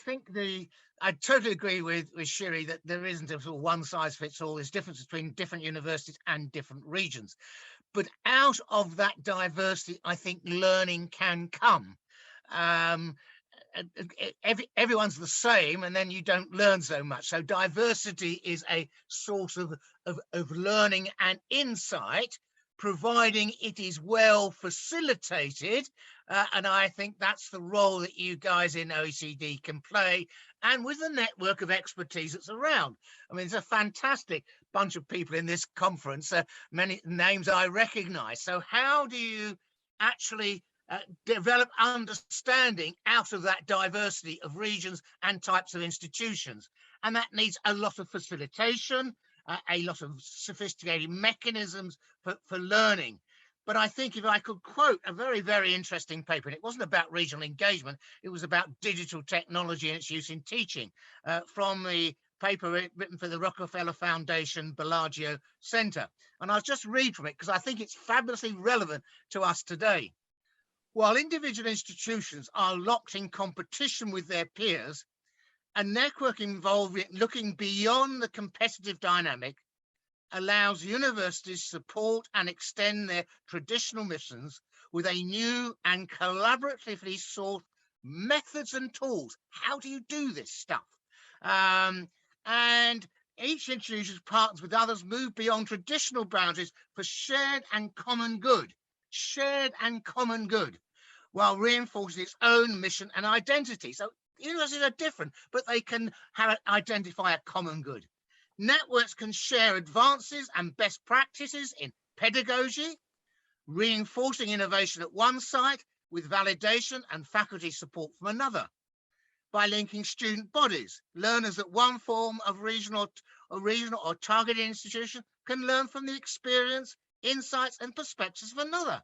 think I totally agree with Shiri that there isn't a sort of one size fits all. There's difference between different universities and different regions. But out of that diversity, I think learning can come. Um, Everyone's the same, and then you don't learn so much. So diversity is a source of learning and insight, providing it is well facilitated. And I think that's the role that you guys in OECD can play, and with the network of expertise that's around. I mean, it's a fantastic bunch of people in this conference, many names I recognize. So how do you actually develop understanding out of that diversity of regions and types of institutions? And that needs a lot of facilitation, a lot of sophisticated mechanisms for learning. But I think if I could quote a very, very interesting paper, and it wasn't about regional engagement, it was about digital technology and its use in teaching, from the paper written for the Rockefeller Foundation Bellagio Center. And I'll just read from it because I think it's fabulously relevant to us today. While individual institutions are locked in competition with their peers, a network involving looking beyond the competitive dynamic allows universities to support and extend their traditional missions with a new and collaboratively sought methods and tools. How do you do this stuff? And each institution partners with others, move beyond traditional boundaries for shared and common good, while reinforcing its own mission and identity. So universities are different, but they can identify a common good. Networks can share advances and best practices in pedagogy, reinforcing innovation at one site with validation and faculty support from another. By linking student bodies, learners at one form of regional or targeted institution can learn from the experience, insights, and perspectives of another.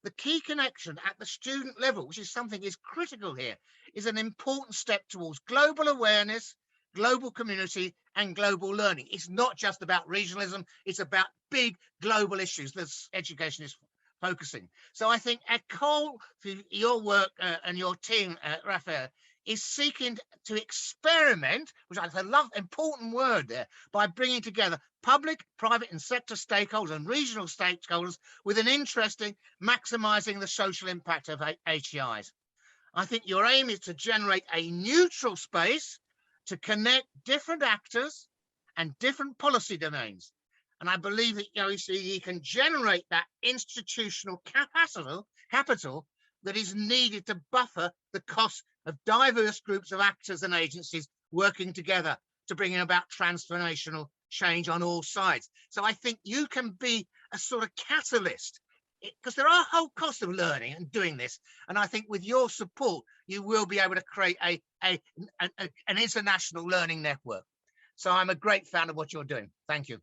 The key connection at the student level, which is something is critical here, is an important step towards global awareness, global community, and global learning. It's not just about regionalism, it's about big global issues that education is focusing. So I think a call for your work and your team, Raphael, is seeking to experiment, which I love, important word there, by bringing together public, private, and sector stakeholders and regional stakeholders with an interest in maximizing the social impact of HEIs. I think your aim is to generate a neutral space to connect different actors and different policy domains. And I believe that OECD can generate that institutional capital that is needed to buffer the cost of diverse groups of actors and agencies working together to bring about transformational change on all sides. So I think you can be a sort of catalyst, because there are whole costs of learning and doing this. And I think with your support, you will be able to create an international learning network. So I'm a great fan of what you're doing. Thank you.